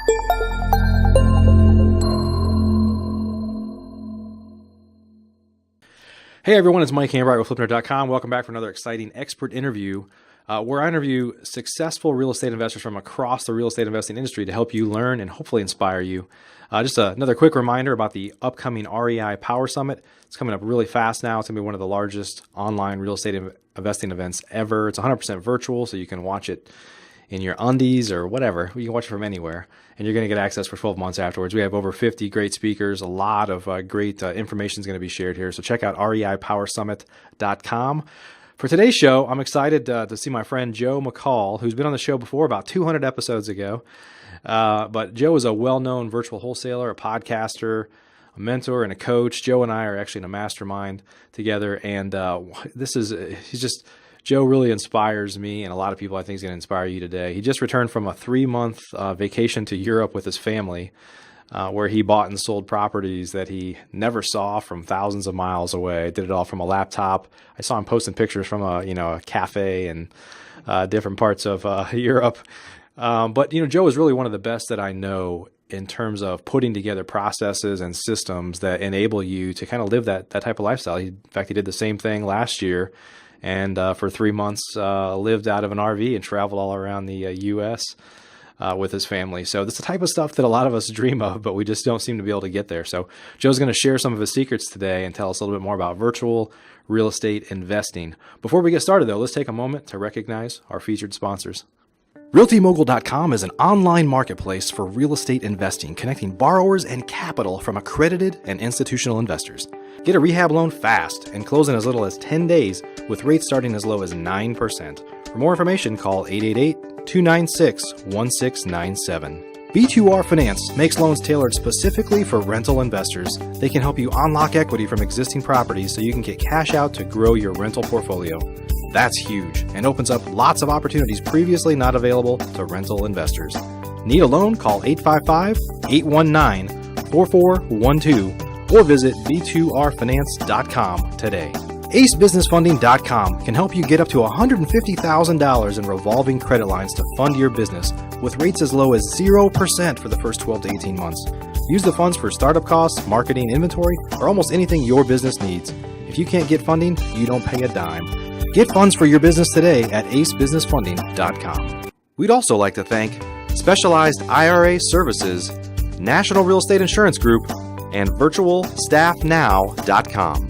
Hey everyone, it's Mike Hambright with FlipNerd.com. Welcome back for another exciting expert interview where I interview successful real estate investors from across the real estate investing industry to help you learn and hopefully inspire you. Just another quick reminder about the upcoming REI Power Summit. It's coming up really fast now. It's going to be one of the largest online real estate investing events ever. It's 100% virtual, so you can watch it in your undies or whatever. You can watch it from anywhere, and you're going to get access for 12 months afterwards. We have over 50 great speakers. A lot of great information is going to be shared here. So check out reipowersummit.com. For today's show, I'm excited to see my friend Joe McCall, who's been on the show before about 200 episodes ago. But Joe is a well-known virtual wholesaler, a podcaster, a mentor, and a coach. Joe and I are actually in a mastermind together, and Joe really inspires me and a lot of people. I think he's going to inspire you today. He just returned from a 3-month vacation to Europe with his family, where he bought and sold properties that he never saw from thousands of miles away. Did it all from a laptop. I saw him posting pictures from a cafe and different parts of Europe. But Joe is really one of the best that I know in terms of putting together processes and systems that enable you to kind of live that type of lifestyle. In fact, he did the same thing last year. And for 3 months, lived out of an RV and traveled all around the U.S. With his family. So that's the type of stuff that a lot of us dream of, but we just don't seem to be able to get there. So Joe's going to share some of his secrets today and tell us a little bit more about virtual real estate investing. Before we get started, though, let's take a moment to recognize our featured sponsors. RealtyMogul.com is an online marketplace for real estate investing, connecting borrowers and capital from accredited and institutional investors. Get a rehab loan fast and close in as little as 10 days with rates starting as low as 9%. For more information, call 888-296-1697. B2R Finance makes loans tailored specifically for rental investors. They can help you unlock equity from existing properties so you can get cash out to grow your rental portfolio. That's huge and opens up lots of opportunities previously not available to rental investors. Need a loan? Call 855-819-4412 or visit b2rfinance.com today. AceBusinessFunding.com can help you get up to $150,000 in revolving credit lines to fund your business with rates as low as 0% for the first 12 to 18 months. Use the funds for startup costs, marketing, inventory, or almost anything your business needs. If you can't get funding, you don't pay a dime. Get funds for your business today at acebusinessfunding.com. We'd also like to thank Specialized IRA Services, National Real Estate Insurance Group, and VirtualStaffNow.com.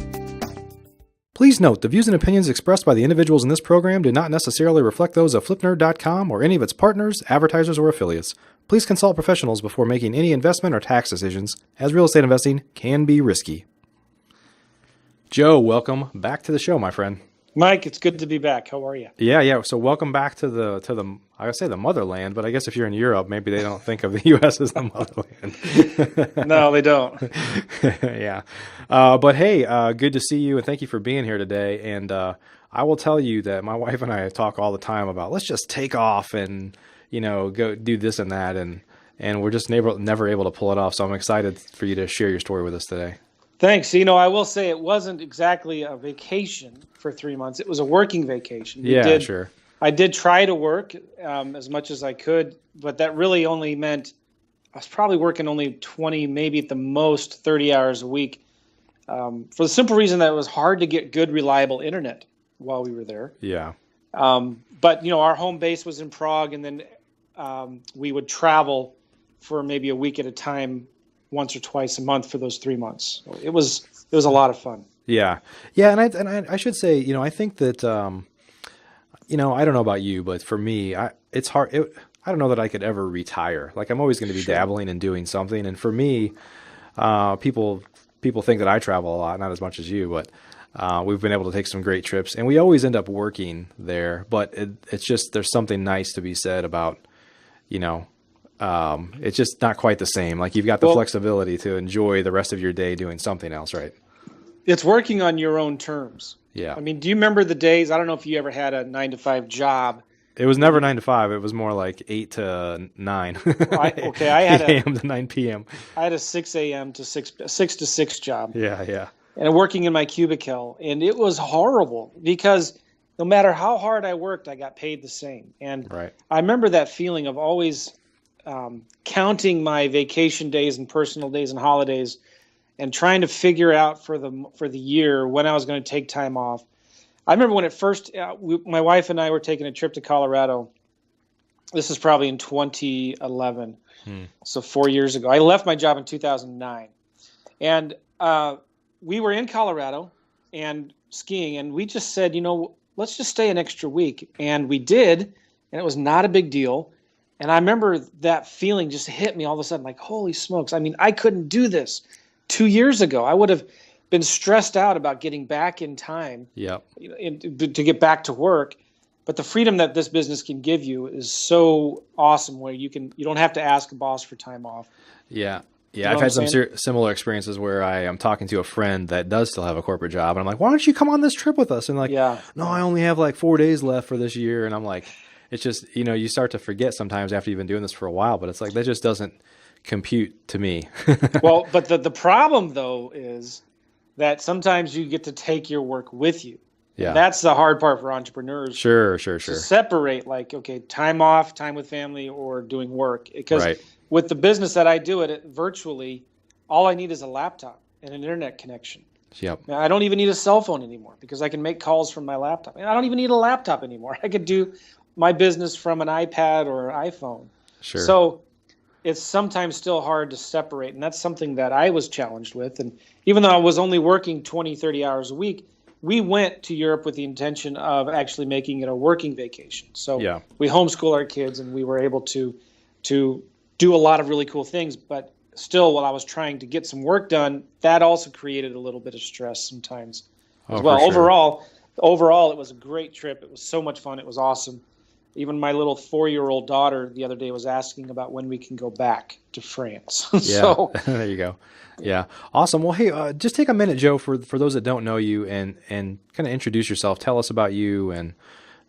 Please note, the views and opinions expressed by the individuals in this program do not necessarily reflect those of FlipNerd.com or any of its partners, advertisers, or affiliates. Please consult professionals before making any investment or tax decisions, as real estate investing can be risky. Joe, welcome back to the show, my friend. Mike, it's good to be back. How are you? Yeah. So welcome back to the I would say the motherland, but I guess if you're in Europe, maybe they don't think of the U.S. as the motherland. No, they don't. Yeah. But hey, good to see you, and thank you for being here today. And I will tell you that my wife and I talk all the time about let's just take off and go do this and that, and we're just never able to pull it off. So I'm excited for you to share your story with us today. Thanks. I will say it wasn't exactly a vacation for 3 months. It was a working vacation. Sure. I did try to work as much as I could, but that really only meant I was probably working only 20, maybe at the most 30 hours a week, for the simple reason that it was hard to get good, reliable internet while we were there. Yeah. But, our home base was in Prague, and then we would travel for maybe a week at a time, once or twice a month for those 3 months. So it was a lot of fun. Yeah. And I should say, I think that, I don't know about you, but for me, it's hard. I don't know that I could ever retire. Like I'm always going to be dabbling and doing something. And for me, people think that I travel a lot, not as much as you, but we've been able to take some great trips, and we always end up working there. But it's just there's something nice to be said about, it's just not quite the same. Like you've got the flexibility to enjoy the rest of your day doing something else, right? It's working on your own terms. Yeah. I mean, do you remember the days? I don't know if you ever had a 9-to-5 job. It was never 9 to 5. It was more like 8 to 9. I had 8 a.m. to 9 p.m. I had a 6 a.m. to 6 to 6 job. Yeah. And working in my cubicle, and it was horrible because no matter how hard I worked, I got paid the same. And right. I remember that feeling of always counting my vacation days and personal days and holidays, and trying to figure out for the year when I was going to take time off. I remember when it first, my wife and I were taking a trip to Colorado. This is probably in 2011, so 4 years ago. I left my job in 2009, and we were in Colorado and skiing, and we just said, let's just stay an extra week, and we did, and it was not a big deal. And I remember that feeling just hit me all of a sudden, like, holy smokes! I mean, I couldn't do this 2 years ago. I would have been stressed out about getting back in time, to get back to work. But the freedom that this business can give you is so awesome, where you don't have to ask a boss for time off. Yeah. Yeah, I've had some similar experiences where I am talking to a friend that does still have a corporate job, and I'm like, why don't you come on this trip with us? And like, no, I only have like 4 days left for this year. And I'm like, it's just, you start to forget sometimes after you've been doing this for a while, but it's like, that just doesn't compute to me. Well, but the problem though is that sometimes you get to take your work with you. Yeah. And that's the hard part for entrepreneurs. Sure. To separate, like, okay, time off, time with family, or doing work. Because with the business that I do it virtually, all I need is a laptop and an internet connection. Yep. Now, I don't even need a cell phone anymore because I can make calls from my laptop. And I don't even need a laptop anymore. I could do my business from an iPad or an iPhone. Sure. So it's sometimes still hard to separate. And that's something that I was challenged with. And even though I was only working 20, 30 hours a week, we went to Europe with the intention of actually making it a working vacation. So we homeschool our kids, and we were able to do a lot of really cool things. But still, while I was trying to get some work done, that also created a little bit of stress sometimes as well. Sure. Overall, it was a great trip. It was so much fun. It was awesome. Even my little 4-year-old daughter the other day was asking about when we can go back to France. So there you go. Yeah. Awesome. Well, hey, just take a minute, Joe, for those that don't know you, and kind of introduce yourself. Tell us about you and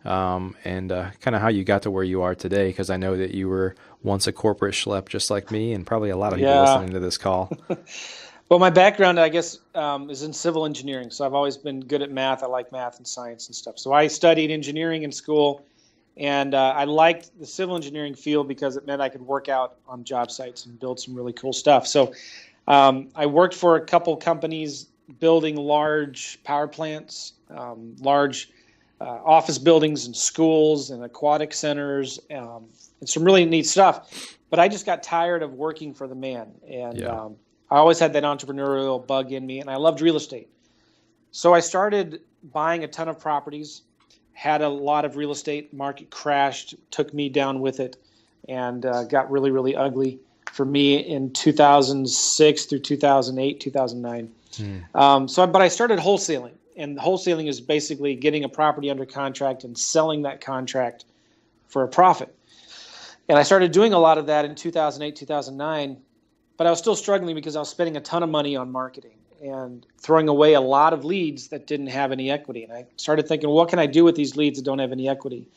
kind of how you got to where you are today, because I know that you were once a corporate schlep just like me, and probably a lot of people listening to this call. Well, my background, I guess, is in civil engineering. So I've always been good at math. I like math and science and stuff. So I studied engineering in school, and I liked the civil engineering field because it meant I could work out on job sites and build some really cool stuff. So I worked for a couple companies building large power plants, large office buildings and schools and aquatic centers, and some really neat stuff. But I just got tired of working for the man. And I always had that entrepreneurial bug in me, and I loved real estate. So I started buying a ton of properties, had a lot of real estate, market crashed, took me down with it, and got really, really ugly for me in 2006 through 2008, 2009. But I started wholesaling, and wholesaling is basically getting a property under contract and selling that contract for a profit. And I started doing a lot of that in 2008, 2009, but I was still struggling because I was spending a ton of money on marketing and throwing away a lot of leads that didn't have any equity. And I started thinking, what can I do with these leads that don't have any equity?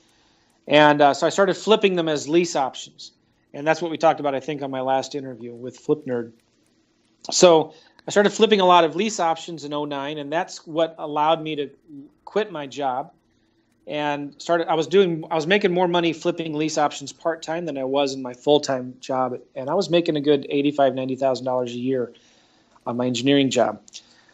And so I started flipping them as lease options. And that's what we talked about, I think, on my last interview with Flip Nerd. So I started flipping a lot of lease options in 2009, and that's what allowed me to quit my job and I was making more money flipping lease options part-time than I was in my full-time job. And I was making a good $85,000, $90,000 a year on my engineering job.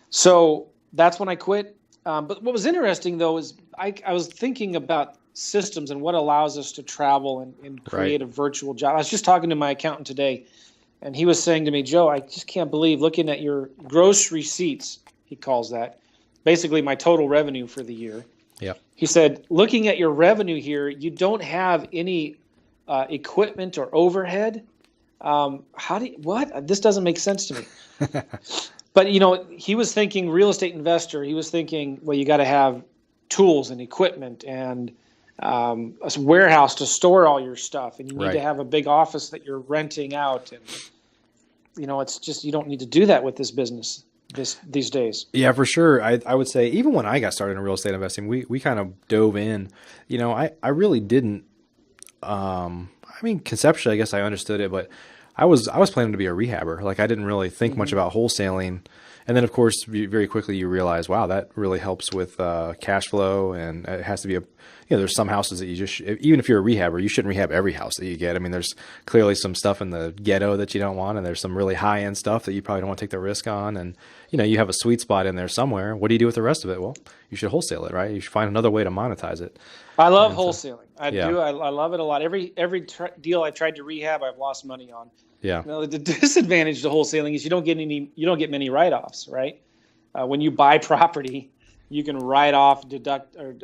So that's when I quit. But what was interesting, though, is I was thinking about systems and what allows us to travel and create a virtual job. I was just talking to my accountant today, and he was saying to me, Joe, I just can't believe looking at your gross receipts, he calls that, basically my total revenue for the year. Yep. He said, looking at your revenue here, you don't have any equipment or overhead. What? This doesn't make sense to me. But, he was thinking real estate investor. He was thinking, well, you got to have tools and equipment and a warehouse to store all your stuff. And you need to have a big office that you're renting out. And, it's just, you don't need to do that with this business these days. Yeah, for sure. I would say even when I got started in real estate investing, we kind of dove in. I really didn't. Conceptually, I guess I understood it, but I was planning to be a rehabber. Like I didn't really think much about wholesaling. And then of course, very quickly you realize, wow, that really helps with cash flow, and it has to be there's some houses that you just, even if you're a rehabber, you shouldn't rehab every house that you get. I mean, there's clearly some stuff in the ghetto that you don't want, and there's some really high end stuff that you probably don't want to take the risk on. And you have a sweet spot in there somewhere. What do you do with the rest of it? Well, you should wholesale it, right? You should find another way to monetize it. I love And so, wholesaling. I yeah, do. I love it a lot. Every deal I tried to rehab, I've lost money on. yeah, The disadvantage to wholesaling is you don't get many write-offs, right? When you buy property, you can write off, deduct, or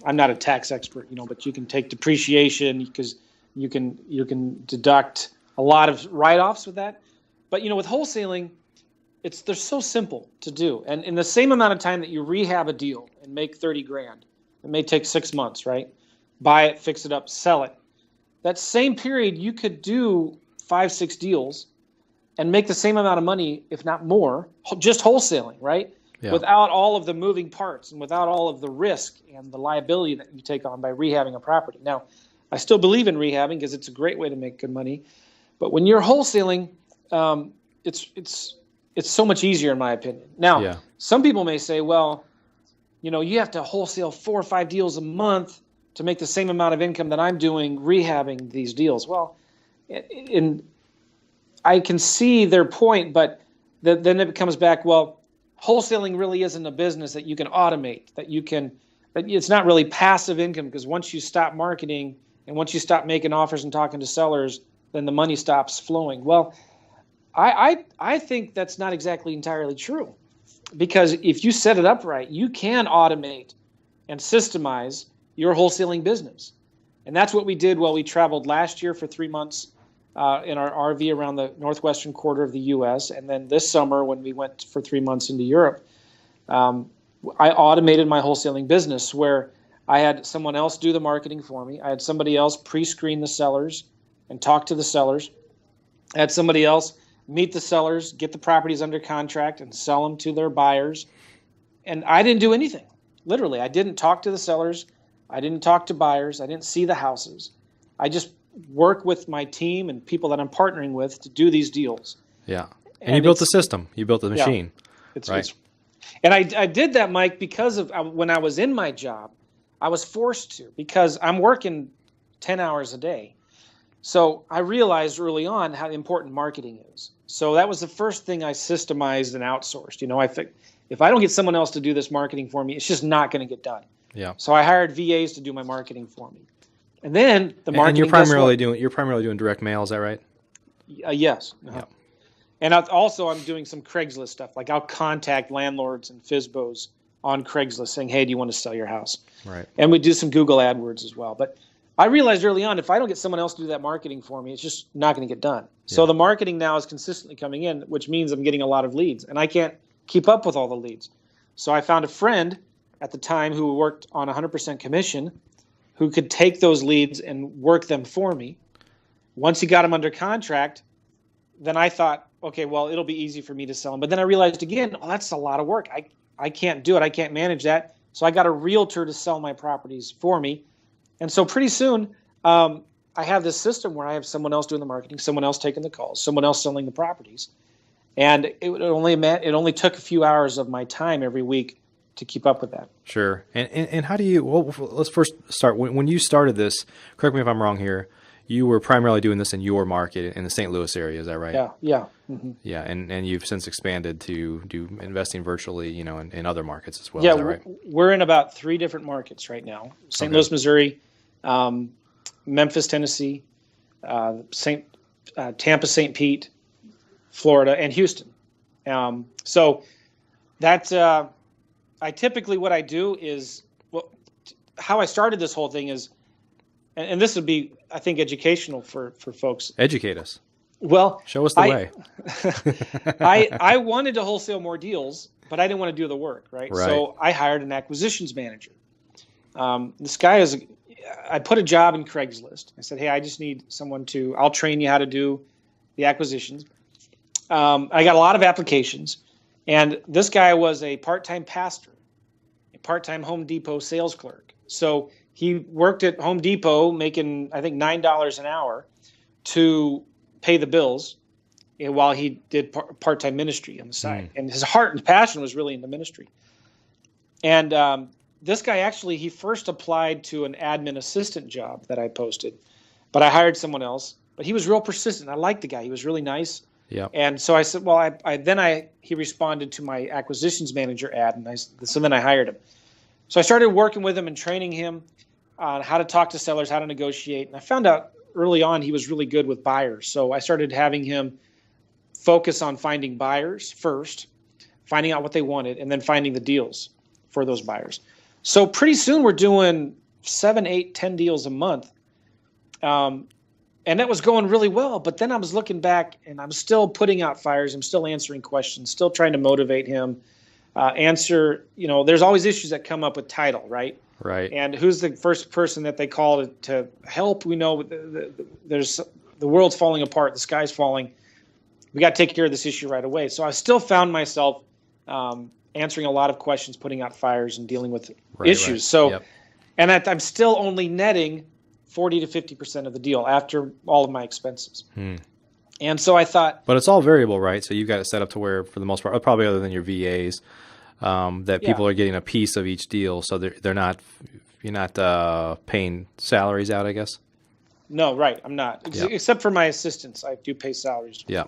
I'm not a tax expert, but you can take depreciation because you can deduct a lot of write-offs with that. But with wholesaling, they're so simple to do, and in the same amount of time that you rehab a deal and make 30 grand, it may take 6 months, right? Buy it, fix it up, sell it. That same period, you could do 5-6 deals and make the same amount of money, if not more, just wholesaling, right? yeah, Without all of the moving parts and without all of the risk and the liability that you take on by rehabbing a property. Now, I still believe in rehabbing because it's a great way to make good money. But when you're wholesaling, it's so much easier, in my opinion. Now, yeah, some people may say, well, you have to wholesale 4 or 5 deals a month to make the same amount of income that I'm doing rehabbing these deals. Well, I can see their point, but then it comes back, well, wholesaling really isn't a business that you can automate, that it's not really passive income, because once you stop marketing and once you stop making offers and talking to sellers, then the money stops flowing. Well, I think that's not exactly entirely true, because if you set it up right, you can automate and systemize your wholesaling business. And that's what we did while we traveled last year for 3 months in our RV around the northwestern quarter of the U.S. And then this summer when we went for 3 months into Europe, I automated my wholesaling business where I had someone else do the marketing for me. I had somebody else pre-screen the sellers and talk to the sellers. I had somebody else meet the sellers, get the properties under contract, and sell them to their buyers. And I didn't do anything. Literally, I didn't talk to the sellers. I didn't talk to buyers. I didn't see the houses. I just work with my team and people that I'm partnering with to do these deals. yeah. And you built the system. You built the Yeah, machine, right? And I did that, Mike, because of when I was in my job, I was forced to, because I'm working 10 hours a day. So I realized early on how important marketing is. So that was the first thing I systemized and outsourced. I think if I don't get someone else to do this marketing for me, it's just not going to get done. Yeah. So I hired VAs to do my marketing for me. And then the marketing. And you're primarily doing direct mail, is that right? Yes. Uh-huh. Yeah. And I'm doing some Craigslist stuff. Like I'll contact landlords and FSBOs on Craigslist saying, hey, do you want to sell your house? Right. And we do some Google AdWords as well. But I realized early on, if I don't get someone else to do that marketing for me, it's just not going to get done. Yeah. So the marketing now is consistently coming in, which means I'm getting a lot of leads. And I can't keep up with all the leads. So I found a friend at the time who worked on 100% commission who could take those leads and work them for me. Once he got them under contract, then I thought, okay, well, it'll be easy for me to sell them. But then I realized again, that's a lot of work. I can't do it. I can't manage that. So I got a realtor to sell my properties for me. And so pretty soon, I have this system where I have someone else doing the marketing, someone else taking the calls, someone else selling the properties. And it only took a few hours of my time every week to keep up with that. Sure. And how do you, well, let's first start. When you started this, correct me if I'm wrong here, you were primarily doing this in your market in the St. Louis area, is that right? Yeah. Mm-hmm. Yeah, and you've since expanded to do investing virtually, in other markets as well. Yeah, is that right? We're in about 3 different markets right now: St. Louis, Missouri, Memphis, Tennessee, Tampa, St. Pete, Florida, and Houston. So that's I typically what I do is how I started this whole thing is, and this would be, I think, educational for folks. Educate us. Well, show us the way. I wanted to wholesale more deals, but I didn't want to do the work, right? So I hired an acquisitions manager. This guy I put a job in Craigslist. I said, hey, I just need someone I'll train you how to do the acquisitions. I got a lot of applications, and this guy was a part-time pastor, a part-time Home Depot sales clerk. So he worked at Home Depot making, I think, $9 an hour to pay the bills while he did part-time ministry on the side. And his heart and passion was really in the ministry. And this guy actually, he first applied to an admin assistant job that I posted, but I hired someone else. But he was real persistent. I liked the guy. He was really nice. Yeah. And so I said, well, he responded to my acquisitions manager ad, and so then I hired him. So I started working with him and training him on how to talk to sellers, how to negotiate. And I found out early on he was really good with buyers. So I started having him focus on finding buyers first, finding out what they wanted, and then finding the deals for those buyers. So pretty soon we're doing 7, 8, 10 deals a month. And that was going really well. But then I was looking back, and I'm still putting out fires. I'm still answering questions, still trying to motivate him. There's always issues that come up with title, right? Right. And who's the first person that they call to help? We know there's the world's falling apart, the sky's falling. We got to take care of this issue right away. So I still found myself answering a lot of questions, putting out fires, and dealing with issues. Right. So, yep. And I'm still only netting 40 to 50% of the deal after all of my expenses. And so I thought, but it's all variable, right? So you've got it set up to where, for the most part, probably other than your VAs, that people are getting a piece of each deal. So you're not paying salaries out, I guess. No, right. I'm not, except for my assistants. I do pay salaries. Yeah.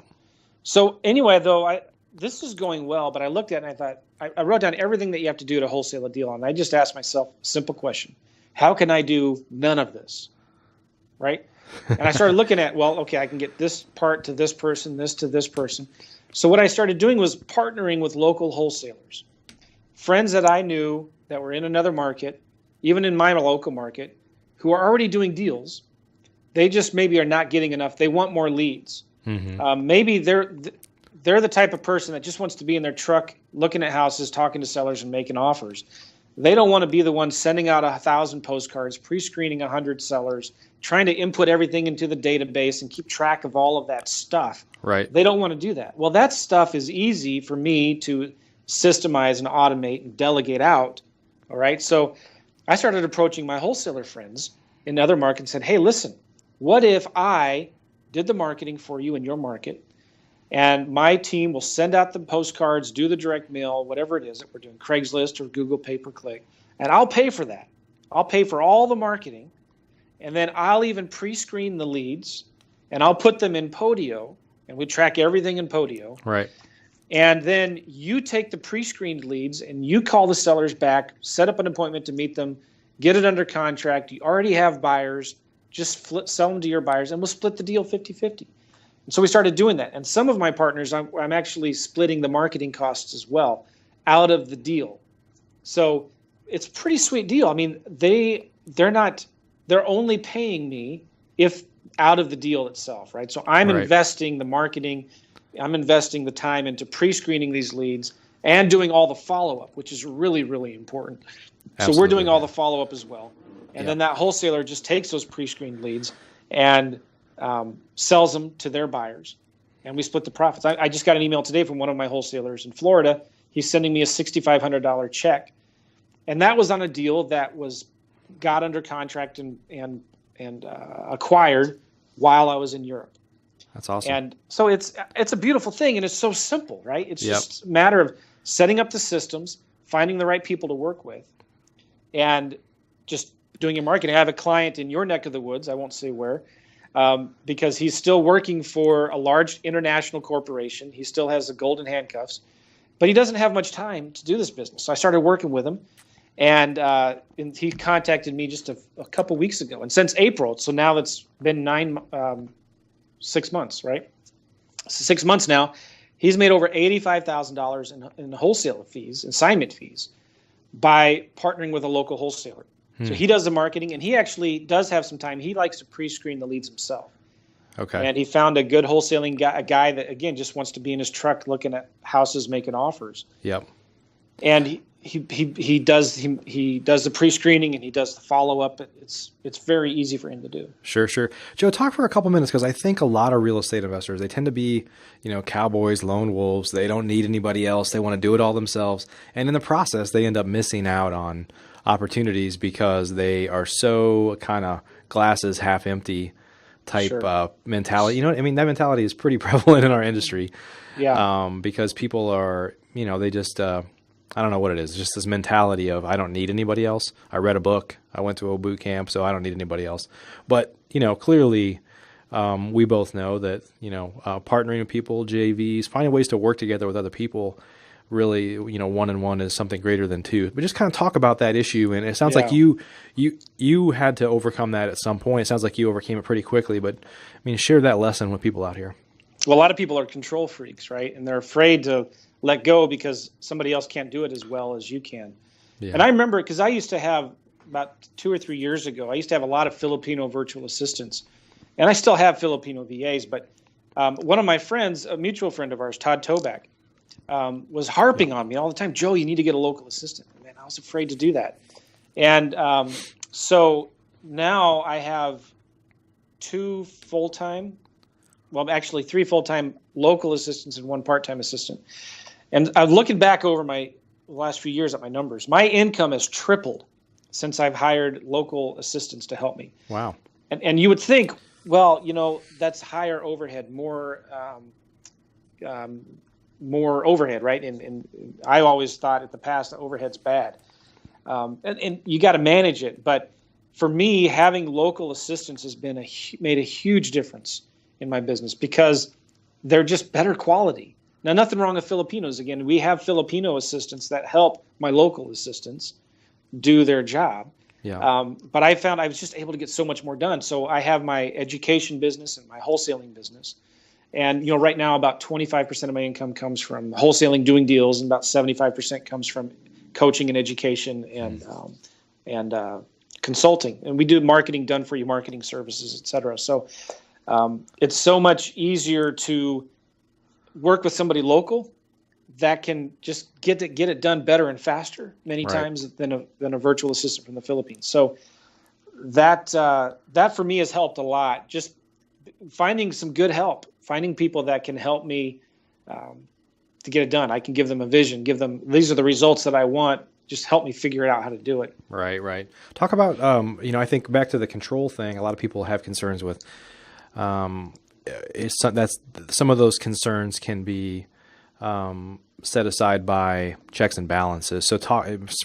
So anyway, though, this is going well, but I looked at it and I thought, I wrote down everything that you have to do to wholesale a deal. And I just asked myself a simple question. How can I do none of this? Right? And I started looking at, well, okay, I can get this part to this person, this to this person. So what I started doing was partnering with local wholesalers, friends that I knew that were in another market, even in my local market, who are already doing deals. They just maybe are not getting enough. They want more leads. Maybe they're the type of person that just wants to be in their truck, looking at houses, talking to sellers, and making offers. They don't want to be the one sending out 1,000 postcards, pre-screening 100 sellers, trying to input everything into the database and keep track of all of that stuff. Right. They don't want to do that. Well, that stuff is easy for me to systemize and automate and delegate out. All right. So I started approaching my wholesaler friends in other markets and said, hey, listen, what if I did the marketing for you in your market, and my team will send out the postcards, do the direct mail, whatever it is that we're doing, Craigslist or Google pay-per-click, and I'll pay for that. I'll pay for all the marketing, and then I'll even pre-screen the leads, and I'll put them in Podio, and we track everything in Podio. Right. And then you take the pre-screened leads, and you call the sellers back, set up an appointment to meet them, get it under contract. You already have buyers. Just sell them to your buyers, and we'll split the deal 50-50. And so we started doing that. And some of my partners, I'm actually splitting the marketing costs as well out of the deal. So it's a pretty sweet deal. I mean, they're only paying me if out of the deal itself, right? So I'm investing the marketing, I'm investing the time into pre-screening these leads and doing all the follow-up, which is really, really important. Absolutely. So we're doing all the follow-up as well. And then that wholesaler just takes those pre-screened leads and sells them to their buyers, and we split the profits. I just got an email today from one of my wholesalers in Florida. He's sending me a $6,500 check, and that was on a deal that got under contract and acquired while I was in Europe. That's awesome. And so it's a beautiful thing, and it's so simple, right? It's just a matter of setting up the systems, finding the right people to work with, and just doing your marketing. I have a client in your neck of the woods, I won't say where, because he's still working for a large international corporation. He still has the golden handcuffs, but he doesn't have much time to do this business. So I started working with him, and he contacted me just a couple weeks ago. And since April, so now it's been 6 months, right? 6 months now, he's made over $85,000 in wholesale fees, assignment fees, by partnering with a local wholesaler. So he does the marketing, and he actually does have some time. He likes to pre-screen the leads himself. Okay. And he found a good wholesaling guy, a guy that, again, just wants to be in his truck looking at houses, making offers. Yep. And he does the pre-screening, and he does the follow-up. It's very easy for him to do. Sure. Joe, talk for a couple minutes, because I think a lot of real estate investors, they tend to be, cowboys, lone wolves. They don't need anybody else. They want to do it all themselves. And in the process, they end up missing out on opportunities because they are so kind of glasses half empty type Sure. mentality. You know, I mean, that mentality is pretty prevalent in our industry. Yeah. Because people are, they just, I don't know what it is. It's just this mentality of, I don't need anybody else. I read a book. I went to a boot camp, so I don't need anybody else. But, clearly, we both know that, partnering with people, JVs, finding ways to work together with other people, really, one and one is something greater than two. But just kind of talk about that issue. And it sounds like Yeah. you had to overcome that at some point. It sounds like you overcame it pretty quickly. But, I mean, share that lesson with people out here. Well, a lot of people are control freaks, right? And they're afraid to let go because somebody else can't do it as well as you can. Yeah. And I remember, because I used to have, about 2 or 3 years ago, I used to have a lot of Filipino virtual assistants. And I still have Filipino VAs, but one of my friends, a mutual friend of ours, Todd Toback, was harping on me all the time. Joe, you need to get a local assistant. Man, I was afraid to do that. And so now I have 2 full-time, well, actually 3 full-time local assistants and 1 part-time assistant. And I'm looking back over my last few years at my numbers. My income has tripled since I've hired local assistants to help me. Wow. And you would think, well, that's higher overhead, more overhead, right? And I always thought in the past that overhead's bad. And you got to manage it. But for me, having local assistants has been made a huge difference in my business because they're just better quality. Now, nothing wrong with Filipinos. Again, we have Filipino assistants that help my local assistants do their job. Yeah. But I found I was just able to get so much more done. So I have my education business and my wholesaling business. And, right now about 25% of my income comes from wholesaling, doing deals, and about 75% comes from coaching and education and consulting. And we do marketing, done for you marketing services, et cetera. So it's so much easier to work with somebody local that can just get it done better and faster many times than a virtual assistant from the Philippines. So that for me has helped a lot. Just finding some good help, finding people that can help me to get it done. I can give them a vision, these are the results that I want. Just help me figure out how to do it. Right. Talk about, I think back to the control thing. A lot of people have concerns with. That's some of those concerns can be set aside by checks and balances. So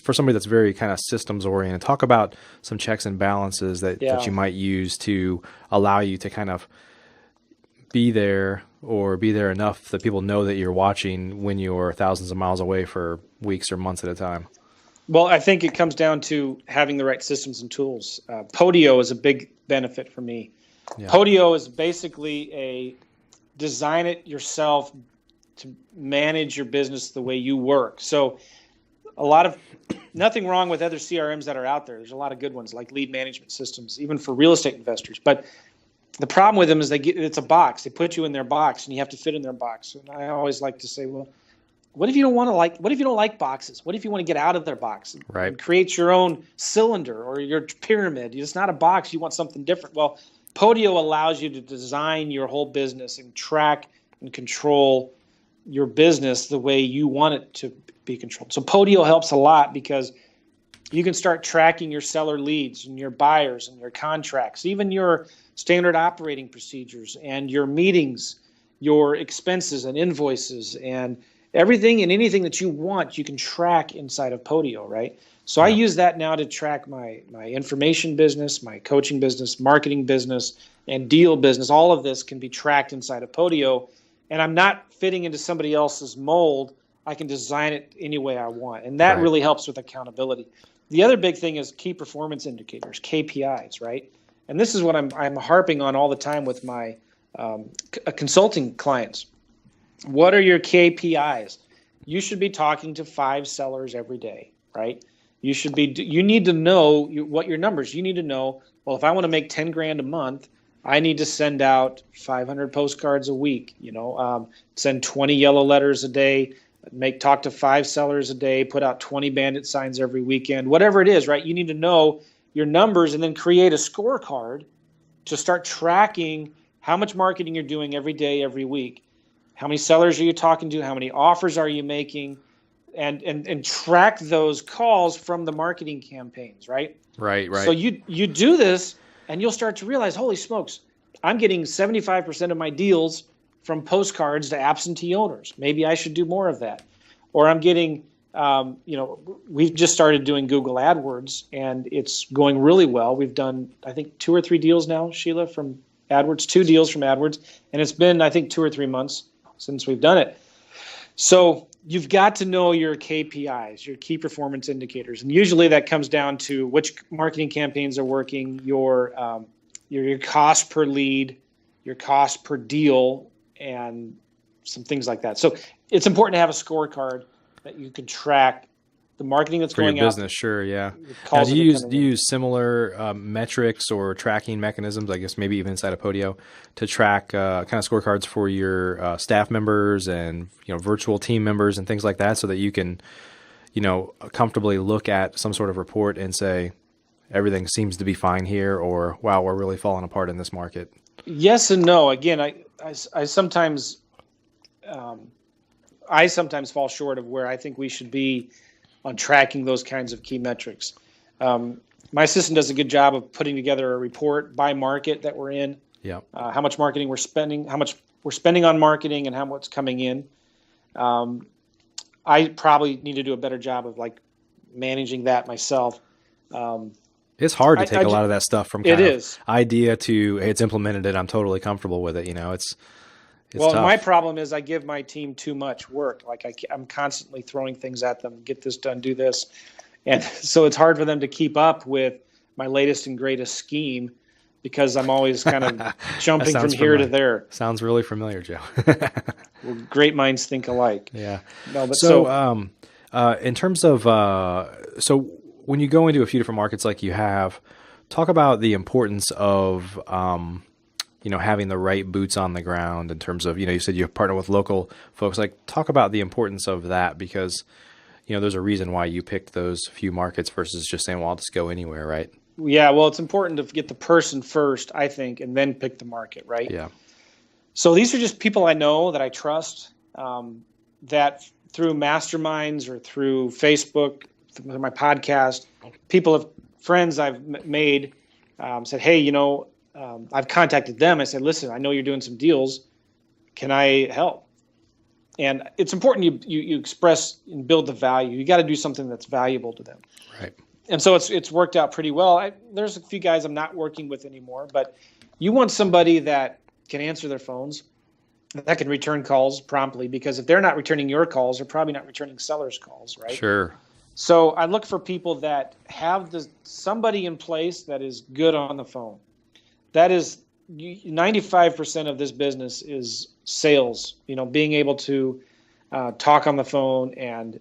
for somebody that's very kind of systems oriented, talk about some checks and balances that you might use to allow you to kind of be there enough that people know that you're watching when you're thousands of miles away for weeks or months at a time. Well, I think it comes down to having the right systems and tools. Podio is a big benefit for me. Yeah. Podio is basically a design it yourself to manage your business the way you work. So nothing wrong with other CRMs that are out there. There's a lot of good ones like lead management systems, even for real estate investors. But the problem with them is it's a box. They put you in their box and you have to fit in their box. And I always like to say, well, what if you don't like boxes? What if you want to get out of their box and create your own cylinder or your pyramid? It's not a box. You want something different. Well, Podio allows you to design your whole business and track and control your business the way you want it to be controlled. So Podio helps a lot because you can start tracking your seller leads and your buyers and your contracts, even your standard operating procedures and your meetings, your expenses and invoices and everything and anything that you want, you can track inside of Podio, right? So I use that now to track my information business, my coaching business, marketing business, and deal business. All of this can be tracked inside of Podio, and I'm not fitting into somebody else's mold. I can design it any way I want, and that really helps with accountability. The other big thing is key performance indicators, KPIs, right? And this is what I'm harping on all the time with my consulting clients. What are your KPIs? You should be talking to 5 sellers every day, right? You need to know what your numbers. You need to know, well, if I want to make 10 grand a month, I need to send out 500 postcards a week, send 20 yellow letters a day, talk to 5 sellers a day, put out 20 bandit signs every weekend, whatever it is, right? You need to know your numbers and then create a scorecard to start tracking how much marketing you're doing every day, every week. How many sellers are you talking to? How many offers are you making? And track those calls from the marketing campaigns, right? Right. So you do this, and you'll start to realize, holy smokes, I'm getting 75% of my deals from postcards to absentee owners. Maybe I should do more of that. Or I'm getting, we've just started doing Google AdWords, and it's going really well. We've done, I think, 2 or 3 deals now, Sheila, from AdWords, 2 deals from AdWords. And it's been, I think, 2 or 3 months since we've done it. So you've got to know your KPIs, your key performance indicators. And usually that comes down to which marketing campaigns are working, your cost per lead, your cost per deal, and some things like that. So it's important to have a scorecard that you can track the marketing that's for going your out. business, sure, yeah. Now, Do you use similar metrics or tracking mechanisms, I guess maybe even inside of Podio, to track kind of scorecards for your staff members and virtual team members and things like that, so that you can comfortably look at some sort of report and say everything seems to be fine here, or wow, we're really falling apart in this market? Yes and no. Again, I sometimes fall short of where I think we should be on tracking those kinds of key metrics. My assistant does a good job of putting together a report by market that we're in. Yeah. How much marketing we're spending, how much we're spending on marketing, and how much coming in. I probably need to do a better job of managing that myself. It's hard to take a lot of that stuff from kind of idea to, hey, it's implemented and I'm totally comfortable with it. It's well, tough. My problem is I give my team too much work. I'm constantly throwing things at them, get this done, do this. And so it's hard for them to keep up with my latest and greatest scheme because I'm always kind of jumping from here to there. Sounds really familiar, Joe. Well, great minds think alike. Yeah. No, but so in terms of, so when you go into a few different markets like you have, talk about the importance of, having the right boots on the ground in terms of, you said you partner with local folks. Talk about the importance of that, because, there's a reason why you picked those few markets versus just saying, well, I'll just go anywhere, right? Yeah, well, it's important to get the person first, I think, and then pick the market, right? Yeah. So these are just people I know that I trust, that through masterminds or through Facebook, through my podcast, friends I've made said, hey, I've contacted them. I said, listen, I know you're doing some deals. Can I help? And it's important you express and build the value. You got to do something that's valuable to them. Right. And so it's worked out pretty well. There's a few guys I'm not working with anymore, but you want somebody that can answer their phones, that can return calls promptly, because if they're not returning your calls, they're probably not returning sellers' calls, right? Sure. So I look for people that have somebody in place that is good on the phone. That is 95% of this business is sales, being able to talk on the phone and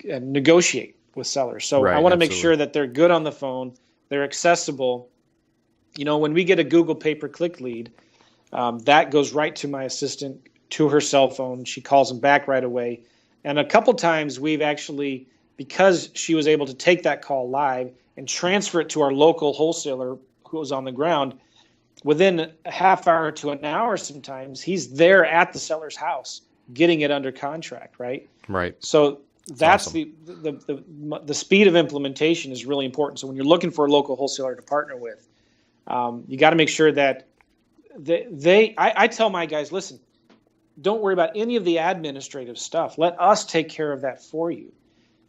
negotiate with sellers. So right, I want to make absolutely. sure that they're good on the phone, they're accessible. When we get a Google pay-per-click lead, that goes right to my assistant, to her cell phone. She calls them back right away. And a couple times we've actually, because she was able to take that call live and transfer it to our local wholesaler who was on the ground, within a half hour to an hour sometimes, he's there at the seller's house getting it under contract, right? Right. So that's awesome. the speed of implementation is really important. So when you're looking for a local wholesaler to partner with, you got to make sure that I tell my guys, listen, don't worry about any of the administrative stuff. Let us take care of that for you.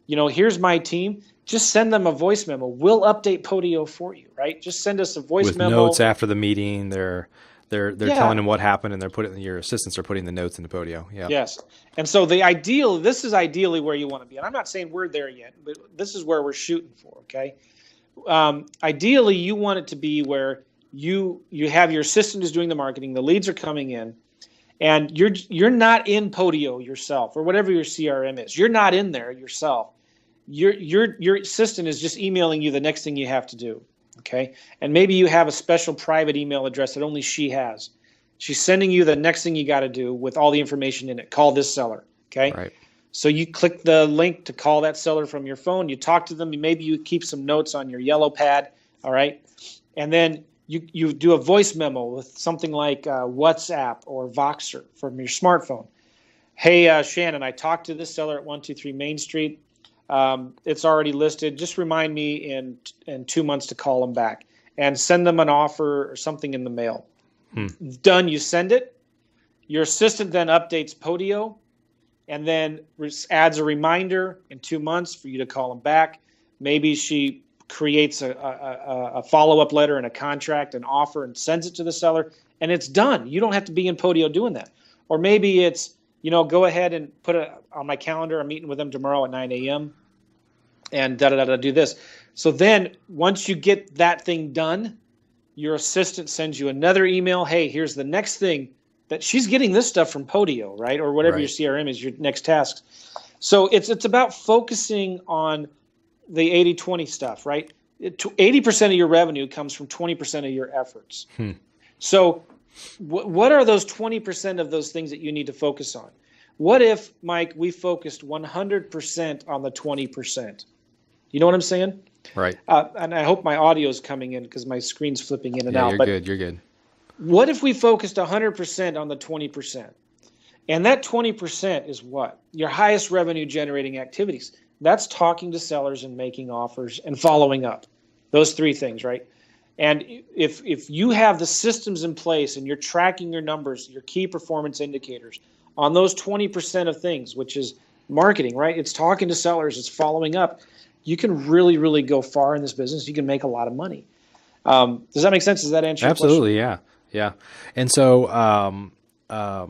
Here's my team. Just send them a voice memo. We'll update Podio for you, right? Just send us a voice with memo. Notes after the meeting. They're telling them what happened, and your assistants are putting the notes into Podio. Yeah. Yes. And so this is ideally where you want to be. And I'm not saying we're there yet, but this is where we're shooting for, okay? Ideally, you want it to be where you have your assistant who's doing the marketing, the leads are coming in, and you're not in Podio yourself, or whatever your CRM is. You're not in there yourself. Your assistant is just emailing you the next thing you have to do, okay? And maybe you have a special private email address that only she has. She's sending you the next thing you got to do with all the information in it. Call this seller, okay? Right. So you click the link to call that seller from your phone. You talk to them. Maybe you keep some notes on your yellow pad, all right? And then you do a voice memo with something like WhatsApp or Voxer from your smartphone. Hey, Shannon, I talked to this seller at 123 Main Street. It's already listed. Just remind me in 2 months to call them back. and send them an offer or something in the mail. Done, you send it. Your assistant then updates Podio and then adds a reminder in 2 months for you to call them back. Maybe she creates a follow-up letter and a contract, an offer, and sends it to the seller, and it's done. You don't have to be in Podio doing that. Or maybe it's, go ahead and put it on my calendar. I'm meeting with them tomorrow at 9 a.m. and do this. So then once you get that thing done, your assistant sends you another email. Hey, here's the next thing that she's getting this stuff from Podio, right? Or whatever your CRM is, your next tasks. So it's about focusing on the 80-20 stuff, right? 80% of your revenue comes from 20% of your efforts. So what are those 20% of those things that you need to focus on? What if, Mike, we focused 100% on the 20%? You know what I'm saying? Right. And I hope my audio is coming in because my screen's flipping in and out. You're good. What if we focused 100% on the 20%? And that 20% is what? Your highest revenue generating activities. That's talking to sellers and making offers and following up. Those three things, right? And if you have the systems in place and you're tracking your numbers, your key performance indicators on those 20% of things, which is marketing, right? It's talking to sellers, it's following up. You can really, really go far in this business. You can make a lot of money. Does that make sense? Does that answer your question? Absolutely, yeah. And so I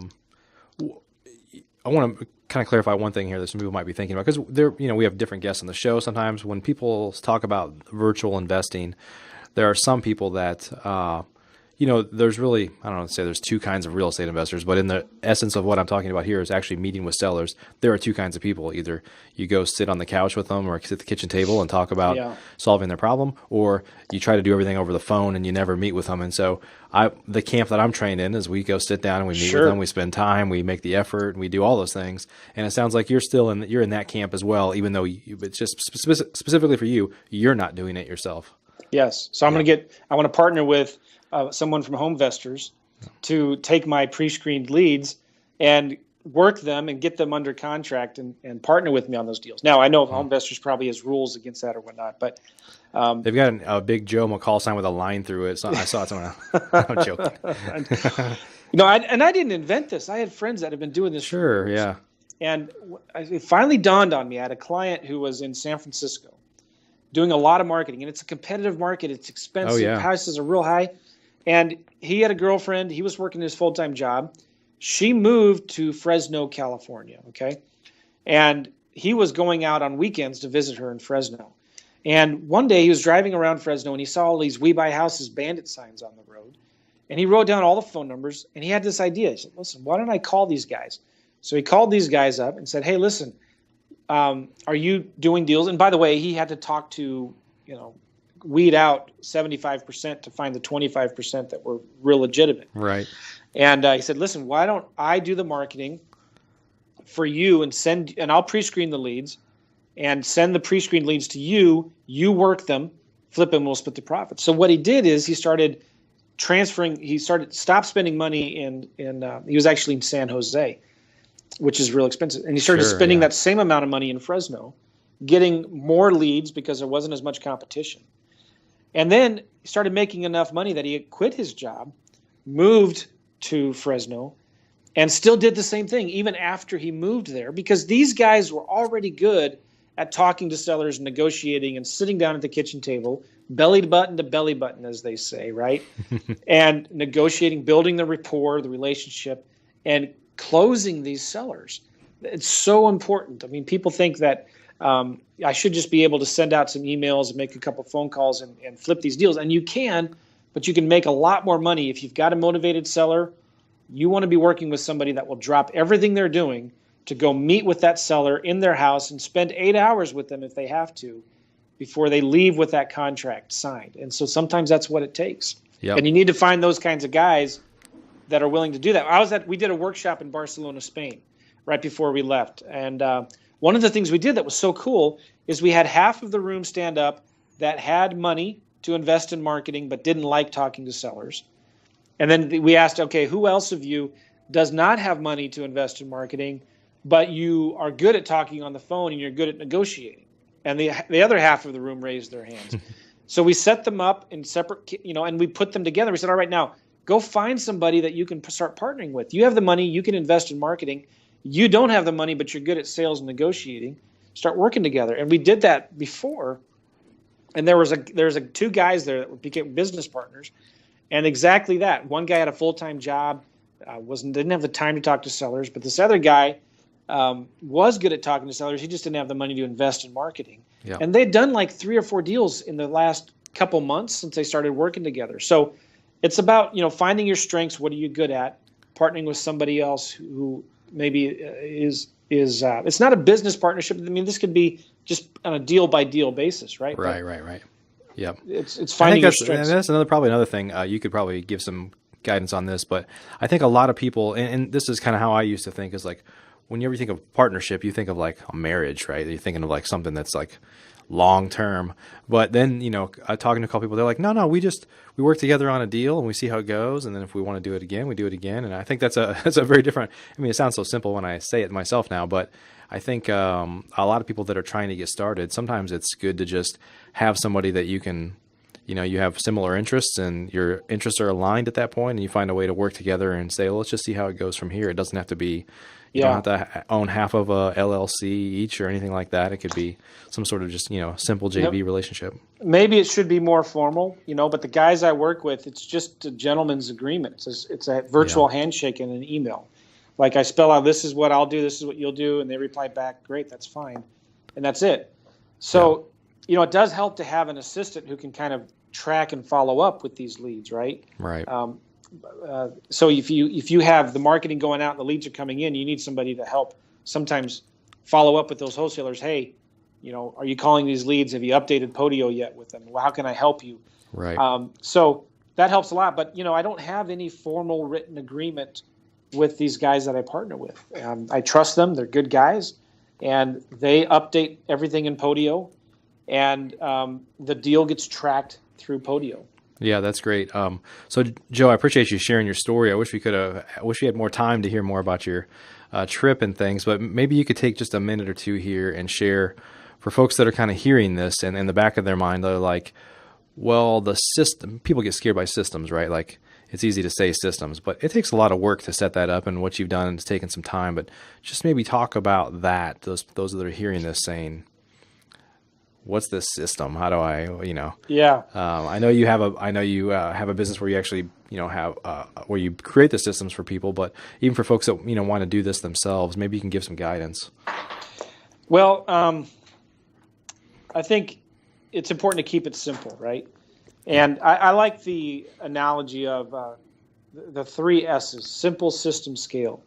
want to kind of clarify one thing here that some people might be thinking about, because we have different guests on the show. Sometimes when people talk about virtual investing, there are some people that, there's really, I don't know, say there's two kinds of real estate investors, but in the essence of what I'm talking about here is actually meeting with sellers. There are two kinds of people. Either you go sit on the couch with them or sit at the kitchen table and talk about solving their problem, or you try to do everything over the phone and you never meet with them. And so the camp that I'm trained in is we go sit down and we meet with them, we spend time, we make the effort, and we do all those things. And it sounds like you're in that camp as well, even though it's just specifically for you, you're not doing it yourself. Yes. So I want to partner with someone from HomeVestors to take my pre-screened leads and work them and get them under contract and partner with me on those deals. Now, I know HomeVestors probably has rules against that or whatnot, but they've got a big Joe McCall sign with a line through it. So I saw it somewhere. I'm joking. I didn't invent this. I had friends that have been doing this. Sure, yeah. And it finally dawned on me. I had a client who was in San Francisco doing a lot of marketing, and it's a competitive market. It's expensive. Oh, yeah. Prices are real high. And he had a girlfriend. He was working his full-time job. She moved to Fresno, California, okay? And he was going out on weekends to visit her in Fresno. And one day he was driving around Fresno, and he saw all these We Buy Houses bandit signs on the road. And he wrote down all the phone numbers, and he had this idea. He said, listen, why don't I call these guys? So he called these guys up and said, hey, listen, are you doing deals? And by the way, he had to talk to, weed out 75% to find the 25% that were real legitimate. Right. And he said, listen, why don't I do the marketing for you and I'll pre-screen the leads and send the pre-screened leads to you. You work them, flip them, we'll split the profits. So what he did is he started stopped spending money he was actually in San Jose, which is real expensive. And he started spending that same amount of money in Fresno, getting more leads because there wasn't as much competition. And then he started making enough money that he quit his job, moved to Fresno, and still did the same thing even after he moved there, because these guys were already good at talking to sellers, negotiating, and sitting down at the kitchen table, belly button to belly button, as they say, right? And negotiating, building the rapport, the relationship, and closing these sellers. It's so important. I mean, people think that I should just be able to send out some emails and make a couple phone calls and flip these deals. And you can, but you can make a lot more money if you've got a motivated seller. You want to be working with somebody that will drop everything they're doing to go meet with that seller in their house and spend 8 hours with them if they have to before they leave with that contract signed. And so sometimes that's what it takes. Yep. And you need to find those kinds of guys that are willing to do that. We did a workshop in Barcelona, Spain, right before we left. And one of the things we did that was so cool is we had half of the room stand up that had money to invest in marketing but didn't like talking to sellers. And then we asked, okay, who else of you does not have money to invest in marketing, but you are good at talking on the phone and you're good at negotiating? And the other half of the room raised their hands. So we set them up in separate, and we put them together. We said, all right, now go find somebody that you can start partnering with. You have the money, you can invest in marketing. You don't have the money, but you're good at sales and negotiating. Start working together. And we did that before. And there's two guys there that became business partners. And exactly that. One guy had a full-time job, didn't have the time to talk to sellers, but this other guy was good at talking to sellers. He just didn't have the money to invest in marketing. Yeah. And they'd done like 3 or 4 deals in the last couple months since they started working together. So it's about, finding your strengths. What are you good at? Partnering with somebody else who maybe is it's not a business partnership. I mean, this could be just on a deal by deal basis, right? Right. Yep. It's finding your strengths. And that's probably another thing. You could probably give some guidance on this, but I think a lot of people, and this is kind of how I used to think, is like, whenever you think of partnership, you think of like a marriage, right? You're thinking of like something that's like long term. But then, talking to a couple people, they're like, no, we work together on a deal and we see how it goes. And then if we want to do it again, we do it again. And I think that's a very different, I mean, it sounds so simple when I say it myself now, but I think a lot of people that are trying to get started, sometimes it's good to just have somebody that you can, you have similar interests and your interests are aligned at that point, and you find a way to work together and say, well, let's just see how it goes from here. It doesn't have to be, you don't have to own half of a LLC each or anything like that. It could be some sort of just, simple JV relationship. Maybe it should be more formal, but the guys I work with, it's just a gentleman's agreement. It's a virtual handshake and an email. Like I spell out, this is what I'll do, this is what you'll do, and they reply back, great, that's fine. And that's it. So, it does help to have an assistant who can kind of track and follow up with these leads, right? Right. So if you have the marketing going out and the leads are coming in, you need somebody to help sometimes follow up with those wholesalers. Hey, are you calling these leads? Have you updated Podio yet with them? Well, how can I help you? Right. So that helps a lot. But, I don't have any formal written agreement with these guys that I partner with. I trust them. They're good guys. And they update everything in Podio. And the deal gets tracked through Podio. Yeah, that's great. So Joe, I appreciate you sharing your story. I wish we had more time to hear more about your trip and things, but maybe you could take just a minute or two here and share for folks that are kind of hearing this and in the back of their mind, they're like, well, the system, people get scared by systems, right? Like it's easy to say systems, but it takes a lot of work to set that up, and what you've done has taken some time, but just maybe talk about that. Those that are hearing this saying, what's this system? How do I, Yeah. I know you have a business where you actually, have, where you create the systems for people, but even for folks that, want to do this themselves, maybe you can give some guidance. Well, I think it's important to keep it simple, right? And I like the analogy of the 3 S's: simple, system, scale.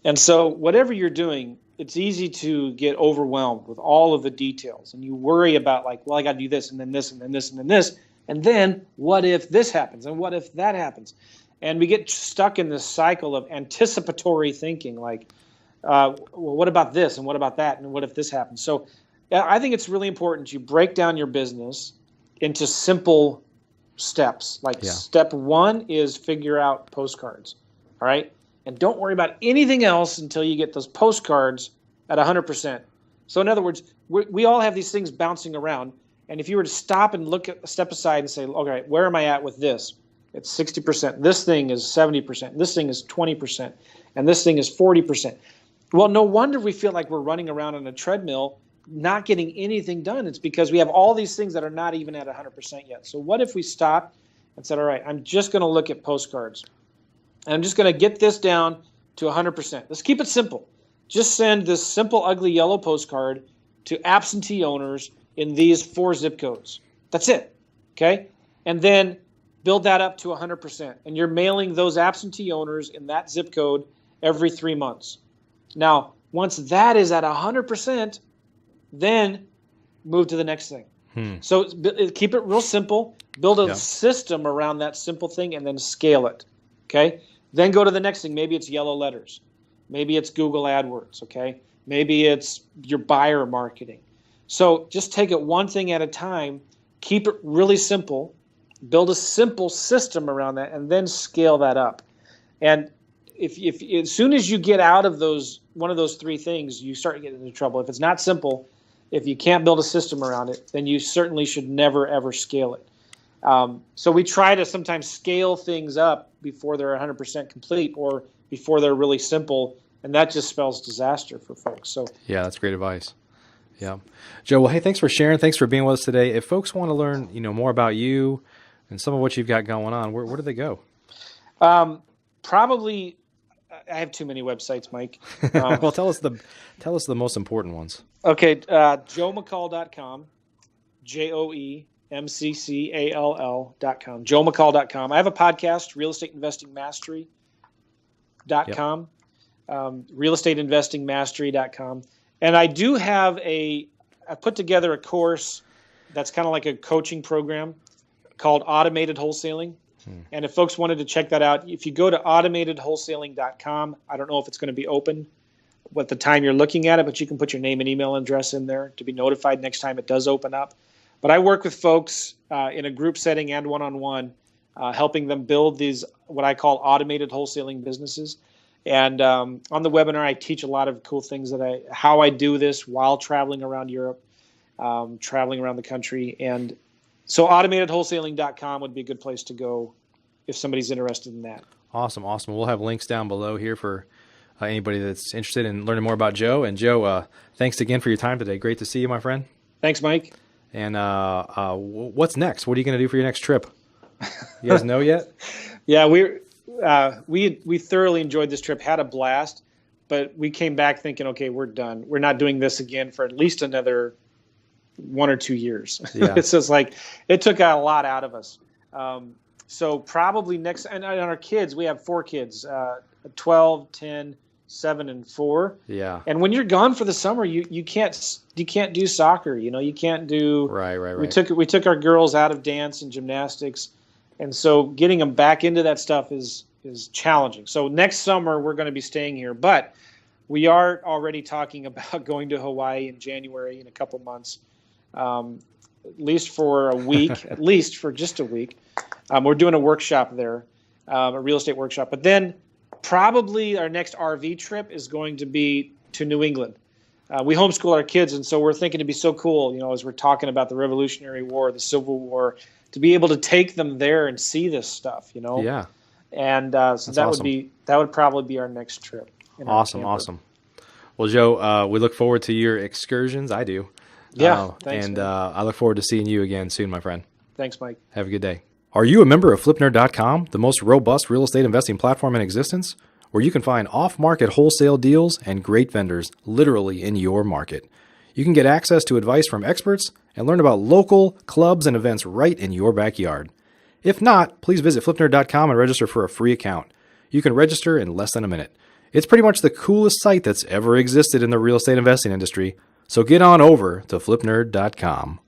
And so whatever you're doing, it's easy to get overwhelmed with all of the details, and you worry about like, well, I got to do this and then this and then this and then this, and then what if this happens and what if that happens? And we get stuck in this cycle of anticipatory thinking, like, well, what about this and what about that and what if this happens? So I think it's really important you break down your business into simple steps. Like step 1 is figure out postcards, all right? And don't worry about anything else until you get those postcards at 100%. So in other words, we all have these things bouncing around. And if you were to stop and step aside and say, okay, where am I at with this? It's 60%. This thing is 70%. This thing is 20%. And this thing is 40%. Well, no wonder we feel like we're running around on a treadmill, not getting anything done. It's because we have all these things that are not even at 100% yet. So what if we stopped and said, all right, I'm just going to look at postcards. And I'm just going to get this down to 100%. Let's keep it simple. Just send this simple, ugly yellow postcard to absentee owners in these 4 zip codes. That's it, okay? And then build that up to 100%. And you're mailing those absentee owners in that zip code every 3 months. Now, once that is at 100%, then move to the next thing. So keep it real simple. Build a system around that simple thing and then scale it, okay? Then go to the next thing. Maybe it's yellow letters. Maybe it's Google AdWords, okay? Maybe it's your buyer marketing. So just take it one thing at a time. Keep it really simple. Build a simple system around that, and then scale that up. And if as soon as you get out of one of those 3 things, you start getting into trouble. If it's not simple, If you can't build a system around it, then you certainly should never, ever scale it. So we try to sometimes scale things up before they're 100% complete or before they're really simple, and that just spells disaster for folks. So yeah, that's great advice. Yeah, Joe. Well, hey, thanks for sharing. Thanks for being with us today. If folks want to learn, more about you and some of what you've got going on, where do they go? Probably, I have too many websites, Mike. Well, tell us the most important ones. Okay, joemccall.com, JoeMccall.com, joemccall.com. I have a podcast, realestateinvestingmastery.com, realestateinvestingmastery.com. And I do have I put together a course that's kind of like a coaching program called Automated Wholesaling. And if folks wanted to check that out, if you go to automatedwholesaling.com, I don't know if it's going to be open at the time you're looking at it, but you can put your name and email address in there to be notified next time it does open up. But I work with folks in a group setting and one-on-one, helping them build these what I call automated wholesaling businesses. And on the webinar, I teach a lot of cool things how I do this while traveling around Europe, traveling around the country. And so automatedwholesaling.com would be a good place to go if somebody's interested in that. Awesome. We'll have links down below here for anybody that's interested in learning more about Joe. And Joe, thanks again for your time today. Great to see you, my friend. Thanks, Mike. And what's next? What are you going to do for your next trip? You guys know yet? Yeah, we thoroughly enjoyed this trip, had a blast, but we came back thinking, okay, we're done. We're not doing this again for at least another 1 or 2 years. Yeah. It's just like it took a lot out of us. So probably next, and our kids, we have 4 kids, 12, 10, 7, and 4. Yeah. And when you're gone for the summer, you can't do soccer. You can't do. Right. We took our girls out of dance and gymnastics, and so getting them back into that stuff is challenging. So next summer we're going to be staying here, but we are already talking about going to Hawaii in January in a couple months. At least for a week, at least for just a week. We're doing a workshop there, a real estate workshop. But then probably our next RV trip is going to be to New England. We homeschool our kids, and so we're thinking it'd be so cool, as we're talking about the Revolutionary War, the Civil War, to be able to take them there and see this stuff, Yeah. And so that awesome. would probably be our next trip. Awesome. Well, Joe, we look forward to your excursions. I do. Yeah, thanks. And I look forward to seeing you again soon, my friend. Thanks, Mike. Have a good day. Are you a member of FlipNerd.com, the most robust real estate investing platform in existence, where you can find off-market wholesale deals and great vendors literally in your market? You can get access to advice from experts and learn about local clubs and events right in your backyard. If not, please visit FlipNerd.com and register for a free account. You can register in less than a minute. It's pretty much the coolest site that's ever existed in the real estate investing industry. So get on over to FlipNerd.com.